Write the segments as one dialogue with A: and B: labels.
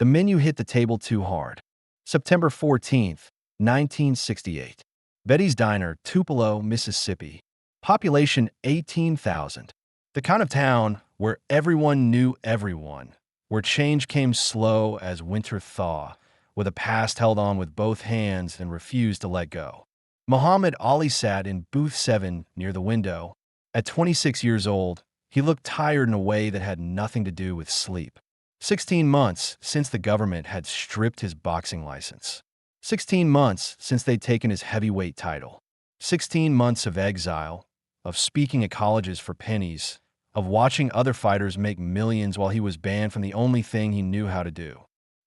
A: The menu hit the table too hard. September 14th, 1968. Betty's Diner, Tupelo, Mississippi. Population 18,000. The kind of town where everyone knew everyone, where change came slow as winter thaw, where the past held on with both hands and refused to let go. Muhammad Ali sat in booth 7 near the window. At 26 years old, he looked tired in a way that had nothing to do with sleep. 16 months since the government had stripped his boxing license. 16 months since they'd taken his heavyweight title. 16 months of exile, of speaking at colleges for pennies, of watching other fighters make millions while he was banned from the only thing he knew how to do.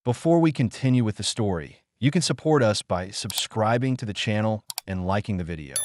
A: Before we continue with the story, you can support us by subscribing to the channel and liking the video.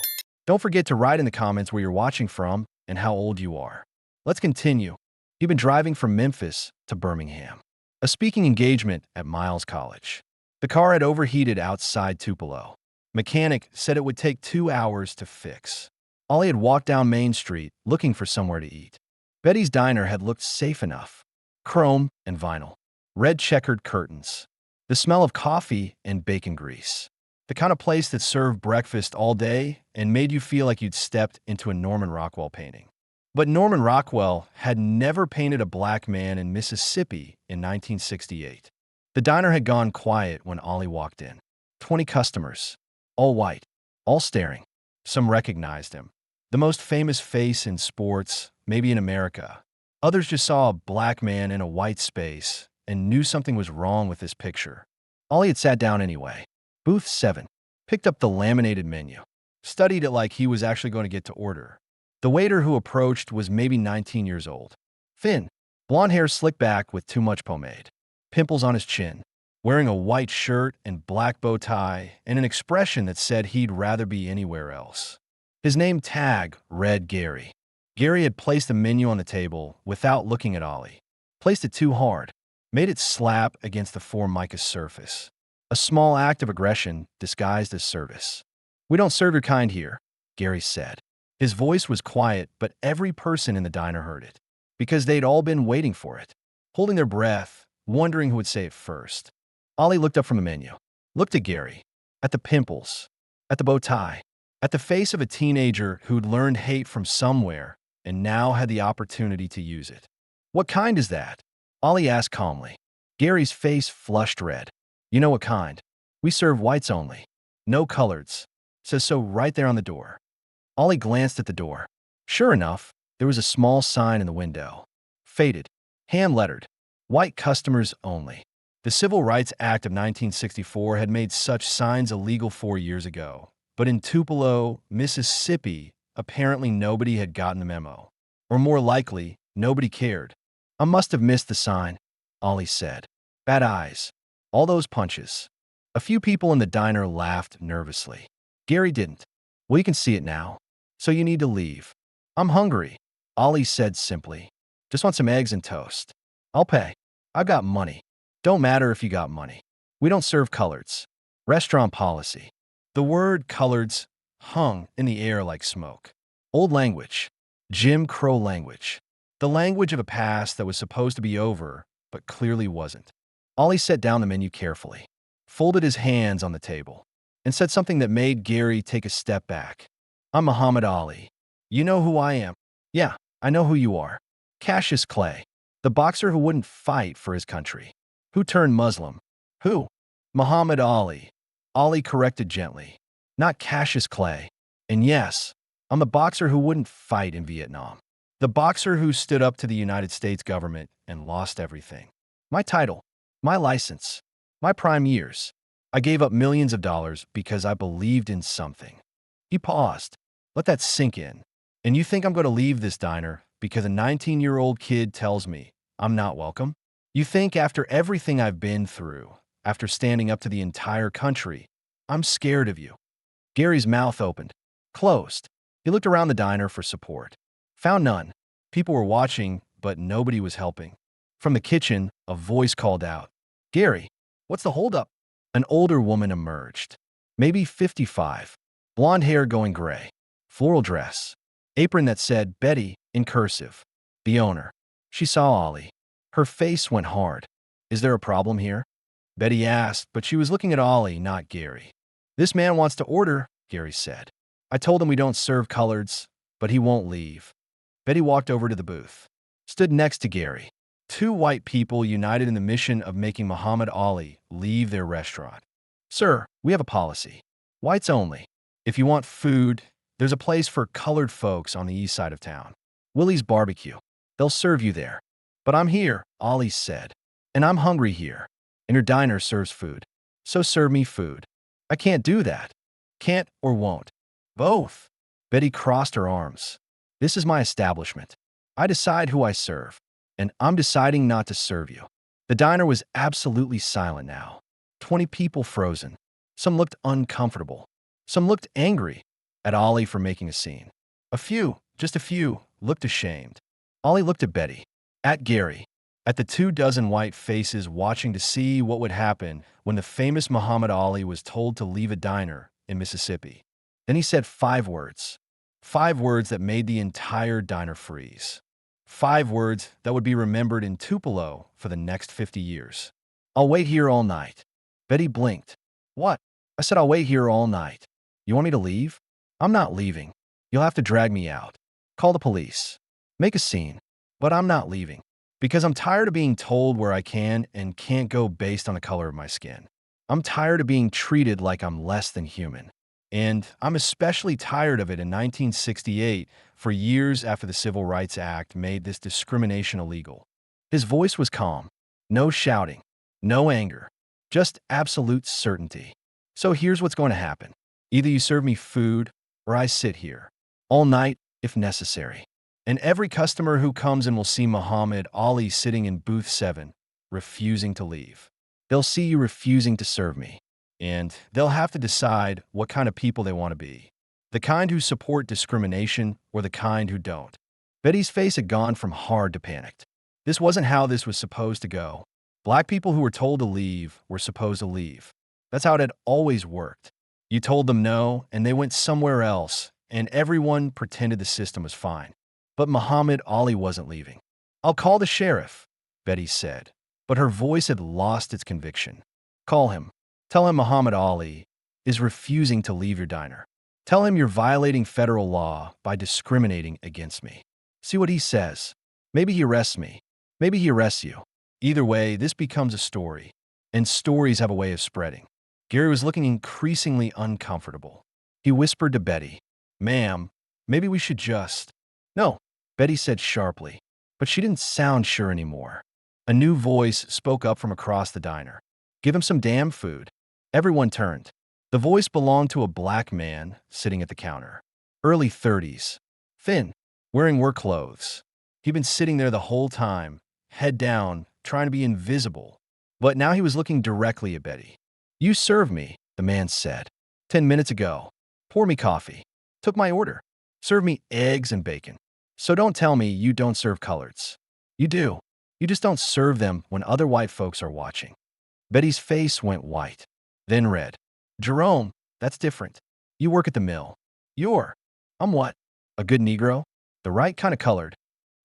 A: Don't forget to write in the comments where you're watching from and how old you are. Let's continue. You've been driving from Memphis to Birmingham. A speaking engagement at Miles College. The car had overheated outside Tupelo. Mechanic said it would take 2 hours to fix. Ollie had walked down Main Street looking for somewhere to eat. Betty's Diner had looked safe enough. Chrome and vinyl. Red checkered curtains. The smell of coffee and bacon grease. The kind of place that served breakfast all day and made you feel like you'd stepped into a Norman Rockwell painting. But Norman Rockwell had never painted a black man in Mississippi in 1968. The diner had gone quiet when Ollie walked in. 20 customers, all white, all staring. Some recognized him. The most famous face in sports, maybe in America. Others just saw a black man in a white space and knew something was wrong with this picture. Ollie had sat down anyway. Booth 7. Picked up the laminated menu. Studied it like he was actually going to get to order. The waiter who approached was maybe 19 years old. Thin, blonde hair slicked back with too much pomade. Pimples on his chin. Wearing a white shirt and black bow tie and an expression that said he'd rather be anywhere else. His name tag read Gary. Gary had placed the menu on the table without looking at Ollie. Placed it too hard. Made it slap against the Formica surface. A small act of aggression disguised as service. "We don't serve your kind here," Gary said. His voice was quiet, but every person in the diner heard it, because they'd all been waiting for it, holding their breath, wondering who would say it first. Ollie looked up from the menu, looked at Gary, at the pimples, at the bow tie, at the face of a teenager who'd learned hate from somewhere and now had the opportunity to use it. "What kind is that?" Ollie asked calmly. Gary's face flushed red. "You know what kind. We serve whites only. No coloreds. Says so right there on the door." Ollie glanced at the door. Sure enough, there was a small sign in the window. Faded, hand-lettered, white customers only. The Civil Rights Act of 1964 had made such signs illegal 4 years ago. But in Tupelo, Mississippi, apparently nobody had gotten the memo. Or more likely, nobody cared. "I must have missed the sign," Ollie said. "Bad eyes. All those punches." A few people in the diner laughed nervously. Gary didn't. "Well, you can see it now. So you need to leave." "I'm hungry," Ollie said simply. "Just want some eggs and toast." "I'll pay. I've got money." "Don't matter if you got money. We don't serve coloreds. Restaurant policy." The word coloreds hung in the air like smoke. Old language. Jim Crow language. The language of a past that was supposed to be over, but clearly wasn't. Ollie set down the menu carefully, folded his hands on the table, and said something that made Gary take a step back. "I'm Muhammad Ali. You know who I am?" "Yeah, I know who you are. Cassius Clay. The boxer who wouldn't fight for his country. Who turned Muslim." "Who?" "Muhammad Ali." Ollie corrected gently. "Not Cassius Clay. And yes, I'm the boxer who wouldn't fight in Vietnam. The boxer who stood up to the United States government and lost everything. My title, my license, my prime years. I gave up millions of dollars because I believed in something." He paused. "Let that sink in. And you think I'm going to leave this diner because a 19-year-old kid tells me I'm not welcome? You think after everything I've been through, after standing up to the entire country, I'm scared of you?" Gary's mouth opened, closed. He looked around the diner for support. Found none. People were watching, but nobody was helping. From the kitchen, a voice called out, "Gary, what's the holdup?" An older woman emerged. Maybe 55. Blonde hair going gray. Floral dress. Apron that said Betty in cursive. The owner. She saw Ollie. Her face went hard. Is there a problem here? Betty asked, but she was looking at Ollie, not Gary. This man wants to order, Gary said. I told him we don't serve coloreds, but he won't leave. Betty walked over to the booth, stood next to Gary. Two white people united in the mission of making Muhammad Ali leave their restaurant. Sir, we have a policy. Whites only. If you want food, there's a place for colored folks on the east side of town. Willie's Barbecue. They'll serve you there. But I'm here, Ali said. And I'm hungry here. And your diner serves food. So serve me food. I can't do that. Can't or won't. Both. Betty crossed her arms. This is my establishment. I decide who I serve. And I'm deciding not to serve you. The diner was absolutely silent now. 20 people frozen. Some looked uncomfortable. Some looked angry at Ollie for making a scene. A few, just a few, looked ashamed. Ollie looked at Betty, at Gary, at the 24 white faces watching to see what would happen when the famous Muhammad Ali was told to leave a diner in Mississippi. Then he said 5 words. 5 words that made the entire diner freeze. 5 words that would be remembered in Tupelo for the next 50 years. I'll wait here all night. Betty blinked. What? I said I'll wait here all night. You want me to leave? I'm not leaving. You'll have to drag me out. Call the police. Make a scene. But I'm not leaving. Because I'm tired of being told where I can and can't go based on the color of my skin. I'm tired of being treated like I'm less than human. And I'm especially tired of it in 1968, for years after the Civil Rights Act made this discrimination illegal. His voice was calm. No shouting. No anger. Just absolute certainty. So here's what's going to happen. Either you serve me food, or I sit here. All night, if necessary. And every customer who comes in will see Muhammad Ali sitting in booth 7, refusing to leave. They'll see you refusing to serve me. And they'll have to decide what kind of people they want to be. The kind who support discrimination or the kind who don't. Betty's face had gone from hard to panicked. This wasn't how this was supposed to go. Black people who were told to leave were supposed to leave. That's how it had always worked. You told them no, and they went somewhere else, and everyone pretended the system was fine. But Muhammad Ali wasn't leaving. I'll call the sheriff, Betty said, but her voice had lost its conviction. Call him. Tell him Muhammad Ali is refusing to leave your diner. Tell him you're violating federal law by discriminating against me. See what he says. Maybe he arrests me. Maybe he arrests you. Either way, this becomes a story, and stories have a way of spreading. Gary was looking increasingly uncomfortable. He whispered to Betty, Ma'am, maybe we should just… No, Betty said sharply, but she didn't sound sure anymore. A new voice spoke up from across the diner. Give him some damn food. Everyone turned. The voice belonged to a black man sitting at the counter. Early 30s. Thin. Wearing work clothes. He'd been sitting there the whole time, head down, trying to be invisible. But now he was looking directly at Betty. You served me, the man said. 10 minutes ago. Pour me coffee. Took my order. Served me eggs and bacon. So don't tell me you don't serve coloreds. You do. You just don't serve them when other white folks are watching. Betty's face went white, then red. Jerome, that's different. You work at the mill. I'm what? A good Negro? The right kind of colored.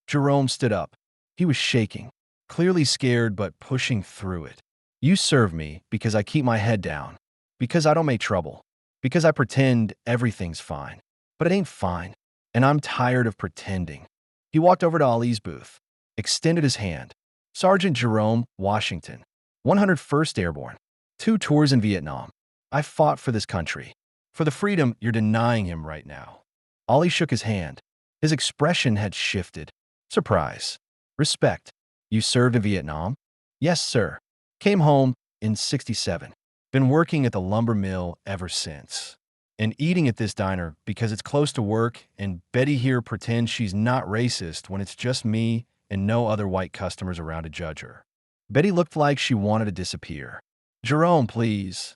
A: Jerome stood up. He was shaking, clearly scared but pushing through it. You serve me because I keep my head down, because I don't make trouble, because I pretend everything's fine. But it ain't fine, and I'm tired of pretending. He walked over to Ali's booth, extended his hand. Sergeant Jerome Washington, 101st Airborne, 2 tours in Vietnam. I fought for this country, for the freedom you're denying him right now. Ali shook his hand. His expression had shifted. Surprise. Respect. You served in Vietnam? Yes, sir. Came home in '67. Been working at the lumber mill ever since. And eating at this diner because it's close to work, and Betty here pretends she's not racist when it's just me and no other white customers around to judge her. Betty looked like she wanted to disappear. Jerome, please.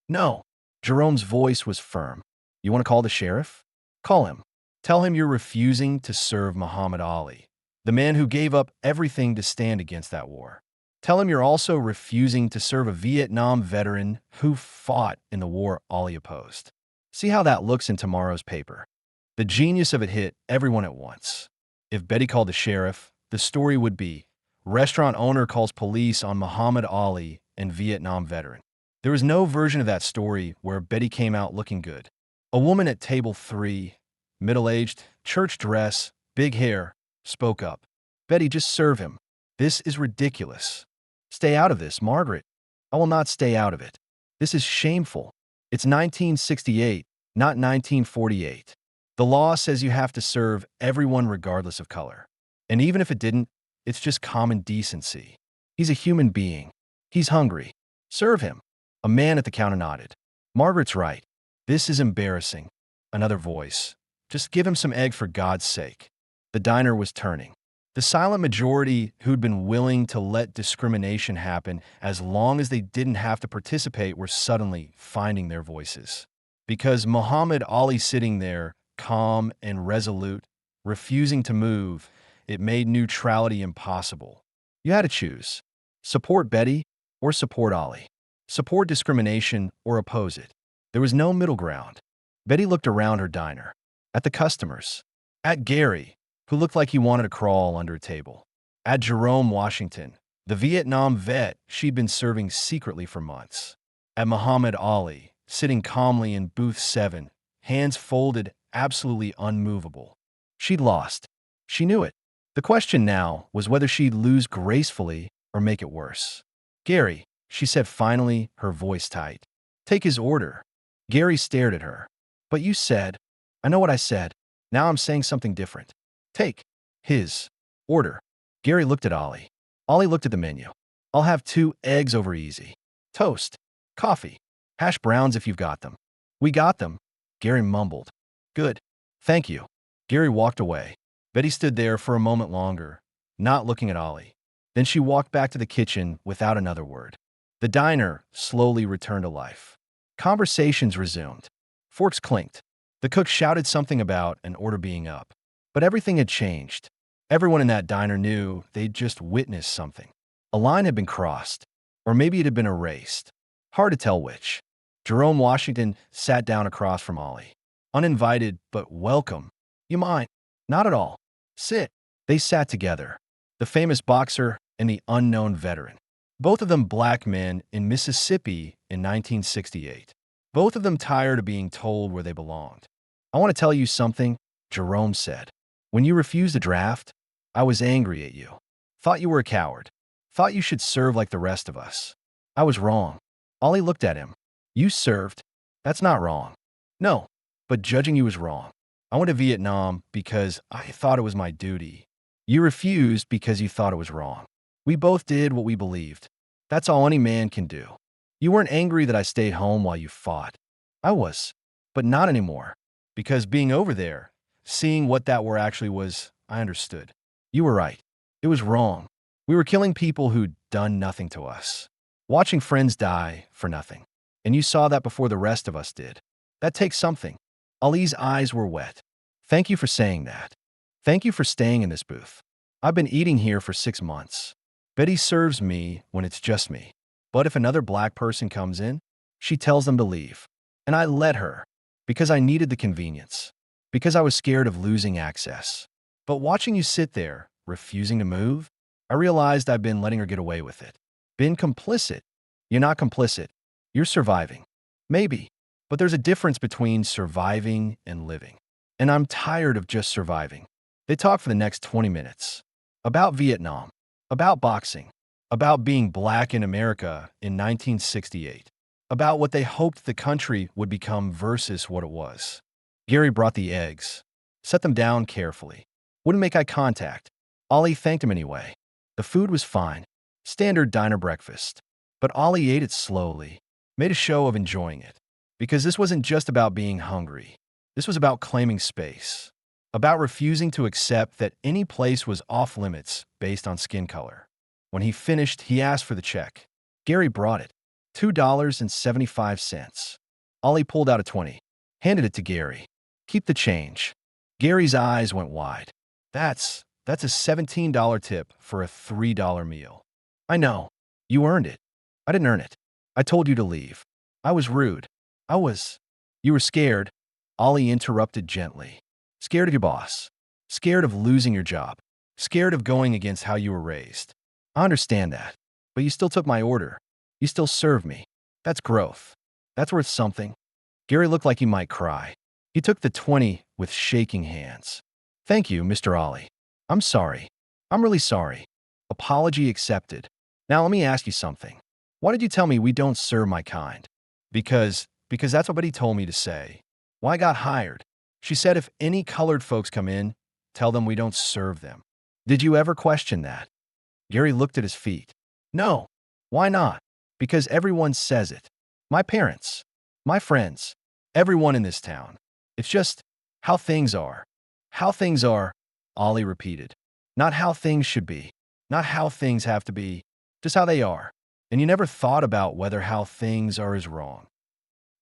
A: No. Jerome's voice was firm. You want to call the sheriff? Call him. Tell him you're refusing to serve Muhammad Ali, the man who gave up everything to stand against that war. Tell him you're also refusing to serve a Vietnam veteran who fought in the war Ali opposed. See how that looks in tomorrow's paper. The genius of it hit everyone at once. If Betty called the sheriff, the story would be, Restaurant owner calls police on Muhammad Ali and Vietnam veteran. There was no version of that story where Betty came out looking good. A woman at table 3, middle-aged, church dress, big hair, spoke up. Betty, just serve him. This is ridiculous. Stay out of this, Margaret. I will not stay out of it. This is shameful. It's 1968, not 1948. The law says you have to serve everyone regardless of color. And even if it didn't, it's just common decency. He's a human being. He's hungry. Serve him. A man at the counter nodded. Margaret's right. This is embarrassing. Another voice. Just give him some egg for God's sake. The diner was turning. The silent majority who'd been willing to let discrimination happen as long as they didn't have to participate were suddenly finding their voices. Because Muhammad Ali sitting there, calm and resolute, refusing to move, it made neutrality impossible. You had to choose. Support Betty or support Ali. Support discrimination or oppose it. There was no middle ground. Betty looked around her diner. At the customers. At Gary, who looked like he wanted to crawl under a table. At Jerome Washington, the Vietnam vet she'd been serving secretly for months. At Muhammad Ali, sitting calmly in booth 7, hands folded, absolutely unmovable. She'd lost. She knew it. The question now was whether she'd lose gracefully or make it worse. Gary, she said finally, her voice tight. Take his order. Gary stared at her. But you said. I know what I said. Now I'm saying something different. Take his order. Gary looked at Ollie. Ollie looked at the menu. I'll have 2 eggs over easy. Toast. Coffee. Hash browns if you've got them. We got them. Gary mumbled. Good. Thank you. Gary walked away. Betty stood there for a moment longer, not looking at Ollie. Then she walked back to the kitchen without another word. The diner slowly returned to life. Conversations resumed. Forks clinked. The cook shouted something about an order being up. But everything had changed. Everyone in that diner knew they'd just witnessed something. A line had been crossed, or maybe it had been erased. Hard to tell which. Jerome Washington sat down across from Ollie. Uninvited, but welcome. You mind? Not at all. Sit. They sat together. The famous boxer and the unknown veteran. Both of them black men in Mississippi in 1968. Both of them tired of being told where they belonged. I want to tell you something, Jerome said. When you refused the draft, I was angry at you. Thought you were a coward. Thought you should serve like the rest of us. I was wrong. Ollie looked at him. You served. That's not wrong. No, but judging you was wrong. I went to Vietnam because I thought it was my duty. You refused because you thought it was wrong. We both did what we believed. That's all any man can do. You weren't angry that I stayed home while you fought. I was, but not anymore. Because being over there, seeing what that war actually was, I understood. You were right. It was wrong. We were killing people who'd done nothing to us. Watching friends die for nothing. And you saw that before the rest of us did. That takes something. Ali's eyes were wet. Thank you for saying that. Thank you for staying in this booth. I've been eating here for 6 months. Betty serves me when it's just me. But if another black person comes in, she tells them to leave. And I let her, because I needed the convenience, because I was scared of losing access. But watching you sit there, refusing to move, I realized I've been letting her get away with it. Been complicit. You're not complicit. You're surviving. Maybe. But there's a difference between surviving and living. And I'm tired of just surviving. They talked for the next 20 minutes. About Vietnam. About boxing. About being black in America in 1968. About what they hoped the country would become versus what it was. Gary brought the eggs. Set them down carefully. Wouldn't make eye contact. Ollie thanked him anyway. The food was fine. Standard diner breakfast. But Ollie ate it slowly. Made a show of enjoying it. Because this wasn't just about being hungry. This was about claiming space. About refusing to accept that any place was off limits based on skin color. When he finished, he asked for the check. Gary brought it. $2.75. Ollie pulled out a 20. Handed it to Gary. Keep the change. Gary's eyes went wide. That's a $17 tip for a $3 meal. I know. You earned it. I didn't earn it. I told you to leave. I was rude. You were scared. Ollie interrupted gently. Scared of your boss. Scared of losing your job. Scared of going against how you were raised. I understand that. But you still took my order. You still served me. That's growth. That's worth something. Gary looked like he might cry. He took the 20 with shaking hands. Thank you, Mr. Ollie. I'm sorry. I'm really sorry. Apology accepted. Now let me ask you something. Why did you tell me we don't serve my kind? Because that's what Betty told me to say. Why I got hired. She said if any colored folks come in, tell them we don't serve them. Did you ever question that? Gary looked at his feet. No. Why not? Because everyone says it. My parents, my friends, everyone in this town. It's just how things are. How things are, Ollie repeated. Not how things should be. Not how things have to be. Just how they are. And you never thought about whether how things are is wrong.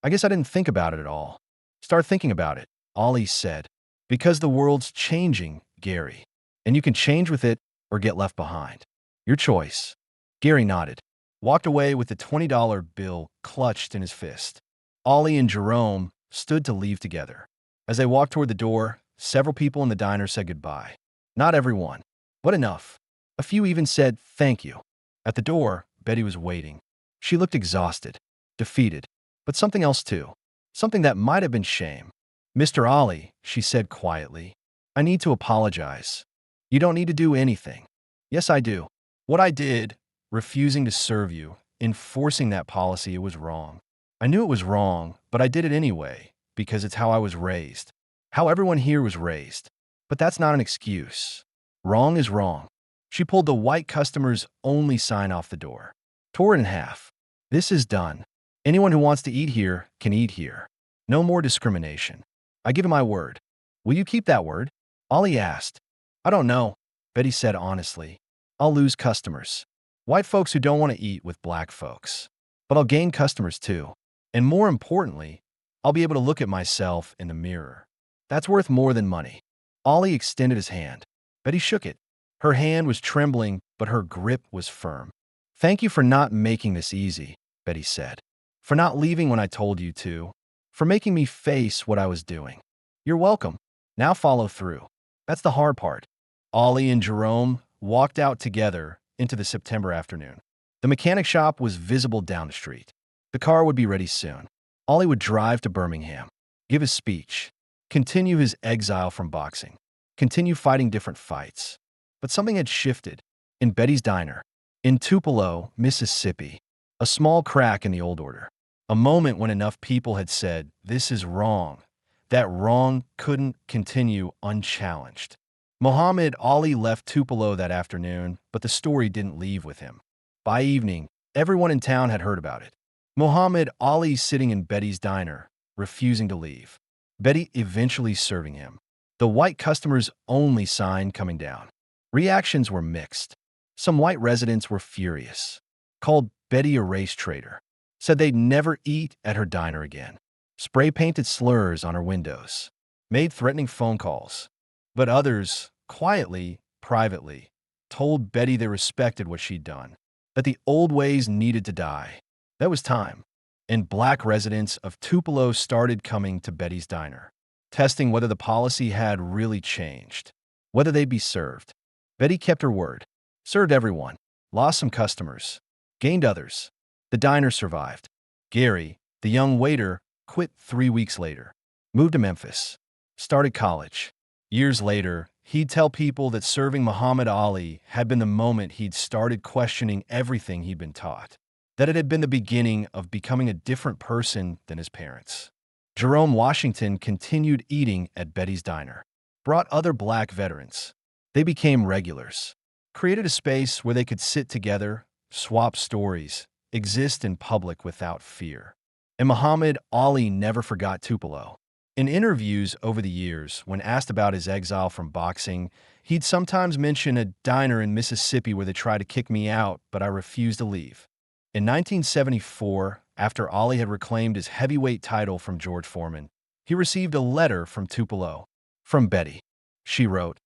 A: I guess I didn't think about it at all. Start thinking about it, Ollie said. Because the world's changing, Gary. And you can change with it or get left behind. Your choice. Gary nodded, walked away with the $20 bill clutched in his fist. Ollie and Jerome stood to leave together. As they walked toward the door, several people in the diner said goodbye. Not everyone, but enough. A few even said thank you. At the door, Betty was waiting. She looked exhausted, defeated, but something else too. Something that might have been shame. Mr. Ollie, she said quietly, I need to apologize. You don't need to do anything. Yes, I do. What I did, refusing to serve you, enforcing that policy, it was wrong. I knew it was wrong, but I did it anyway, because it's how I was raised. How everyone here was raised. But that's not an excuse. Wrong is wrong. She pulled the white customer's only sign off the door, tore it in half. This is done. Anyone who wants to eat here can eat here. No more discrimination. I give you my word. Will you keep that word? Ollie asked. I don't know, Betty said honestly. I'll lose customers. White folks who don't want to eat with black folks. But I'll gain customers too. And more importantly, I'll be able to look at myself in the mirror. That's worth more than money. Ollie extended his hand. Betty shook it. Her hand was trembling, but her grip was firm. Thank you for not making this easy, Betty said. For not leaving when I told you to. For making me face what I was doing. You're welcome. Now follow through. That's the hard part. Ollie and Jerome walked out together into the September afternoon. The mechanic shop was visible down the street. The car would be ready soon. Ollie would drive to Birmingham, give his speech, continue his exile from boxing, continue fighting different fights. But something had shifted. In Betty's diner, in Tupelo, Mississippi, a small crack in the old order. A moment when enough people had said, this is wrong. That wrong couldn't continue unchallenged. Muhammad Ali left Tupelo that afternoon, but the story didn't leave with him. By evening, everyone in town had heard about it. Muhammad Ali sitting in Betty's diner, refusing to leave. Betty eventually serving him. The white customer's only sign coming down. Reactions were mixed. Some white residents were furious. Called Betty a race traitor. Said they'd never eat at her diner again. Spray-painted slurs on her windows. Made threatening phone calls. But others, quietly, privately, told Betty they respected what she'd done. That the old ways needed to die. That was time. And black residents of Tupelo started coming to Betty's diner, testing whether the policy had really changed, whether they'd be served. Betty kept her word. Served everyone. Lost some customers. Gained others. The diner survived. Gary, the young waiter, quit 3 weeks later. Moved to Memphis. Started college. Years later, he'd tell people that serving Muhammad Ali had been the moment he'd started questioning everything he'd been taught. That it had been the beginning of becoming a different person than his parents. Jerome Washington continued eating at Betty's diner. Brought other black veterans. They became regulars. Created a space where they could sit together, swap stories, exist in public without fear. And Muhammad Ali never forgot Tupelo. In interviews over the years, when asked about his exile from boxing, he'd sometimes mention a diner in Mississippi where they tried to kick me out, but I refused to leave. In 1974, after Ali had reclaimed his heavyweight title from George Foreman, he received a letter from Tupelo. From Betty. She wrote,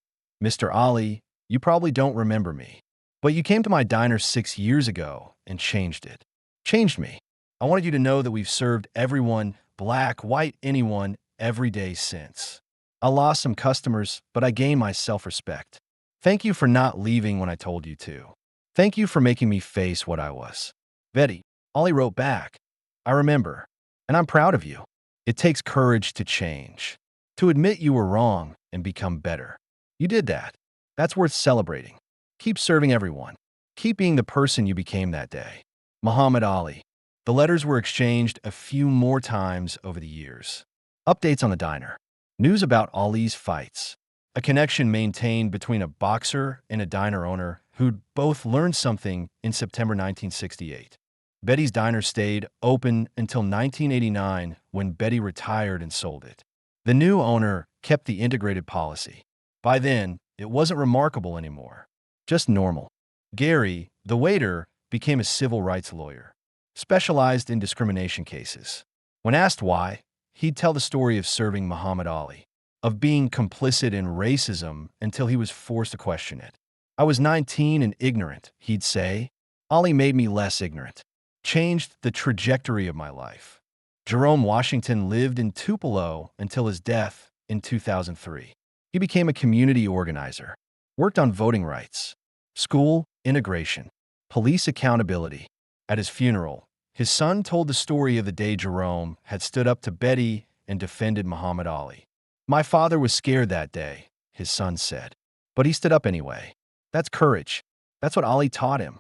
A: Mr. Ali, you probably don't remember me, but you came to my diner 6 years ago and changed it. Changed me. I wanted you to know that we've served everyone, black, white, anyone, every day since. I lost some customers, but I gained my self-respect. Thank you for not leaving when I told you to. Thank you for making me face what I was. Betty, Ollie wrote back, I remember, and I'm proud of you. It takes courage to change, to admit you were wrong and become better. You did that. That's worth celebrating. Keep serving everyone. Keep being the person you became that day. Muhammad Ali. The letters were exchanged a few more times over the years. Updates on the diner. News about Ali's fights. A connection maintained between a boxer and a diner owner who'd both learned something in September 1968. Betty's diner stayed open until 1989 when Betty retired and sold it. The new owner kept the integrated policy. By then, it wasn't remarkable anymore, just normal. Gary, the waiter, became a civil rights lawyer, specialized in discrimination cases. When asked why, he'd tell the story of serving Muhammad Ali, of being complicit in racism until he was forced to question it. I was 19 and ignorant, he'd say. Ali made me less ignorant, changed the trajectory of my life. Jerome Washington lived in Tupelo until his death in 2003. He became a community organizer, worked on voting rights, school integration, police accountability. At his funeral, his son told the story of the day Jerome had stood up to Betty and defended Muhammad Ali. My father was scared that day, his son said, but he stood up anyway. That's courage. That's what Ali taught him.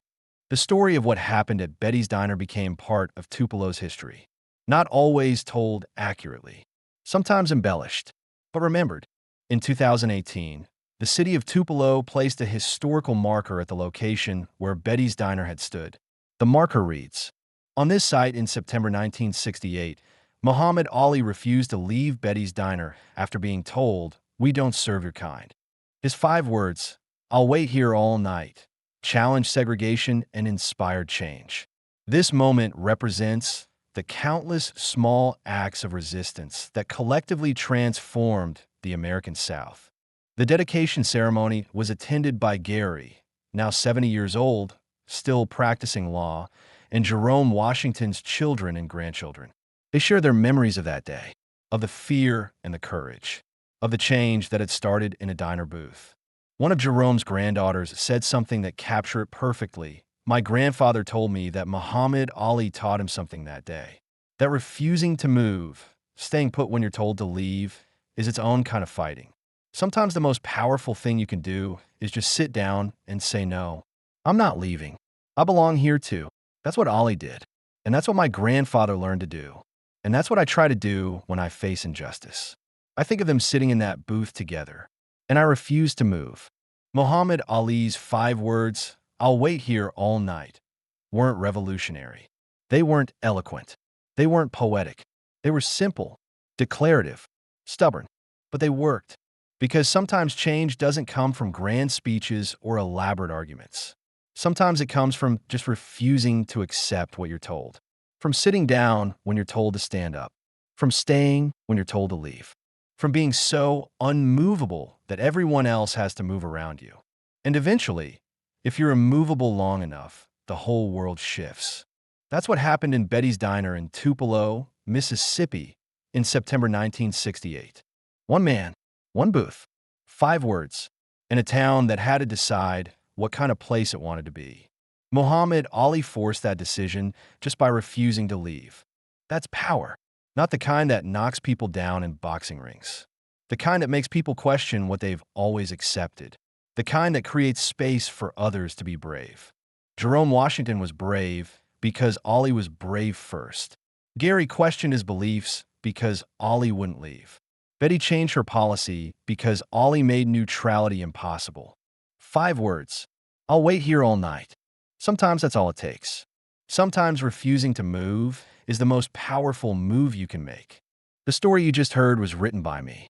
A: The story of what happened at Betty's Diner became part of Tupelo's history. Not always told accurately, sometimes embellished, but remembered. In 2018, the city of Tupelo placed a historical marker at the location where Betty's Diner had stood. The marker reads, on this site in September 1968, Muhammad Ali refused to leave Betty's Diner after being told, we don't serve your kind. His 5 words, I'll wait here all night, challenged segregation and inspired change. This moment represents the countless small acts of resistance that collectively transformed the American South. The dedication ceremony was attended by Gary, now 70 years old, still practicing law, and Jerome Washington's children and grandchildren. They share their memories of that day, of the fear and the courage, of the change that had started in a diner booth. One of Jerome's granddaughters said something that captured it perfectly. My grandfather told me that Muhammad Ali taught him something that day, that refusing to move, staying put when you're told to leave, is its own kind of fighting. Sometimes the most powerful thing you can do is just sit down and say no. I'm not leaving. I belong here too. That's what Ali did. And that's what my grandfather learned to do. And that's what I try to do when I face injustice. I think of them sitting in that booth together, and I refuse to move. Muhammad Ali's 5 words, I'll wait here all night, weren't revolutionary. They weren't eloquent. They weren't poetic. They were simple, declarative, stubborn. But they worked. Because sometimes change doesn't come from grand speeches or elaborate arguments. Sometimes it comes from just refusing to accept what you're told. From sitting down when you're told to stand up. From staying when you're told to leave. From being so unmovable that everyone else has to move around you. And eventually, if you're immovable long enough, the whole world shifts. That's what happened in Betty's Diner in Tupelo, Mississippi, in September 1968. One man, one booth, 5 words, in a town that had to decide what kind of place it wanted to be. Muhammad Ali forced that decision just by refusing to leave. That's power, not the kind that knocks people down in boxing rings. The kind that makes people question what they've always accepted. The kind that creates space for others to be brave. Jerome Washington was brave because Ali was brave first. Gary questioned his beliefs because Ali wouldn't leave. Betty changed her policy because Ali made neutrality impossible. 5 words. I'll wait here all night. Sometimes that's all it takes. Sometimes refusing to move is the most powerful move you can make. The story you just heard was written by me,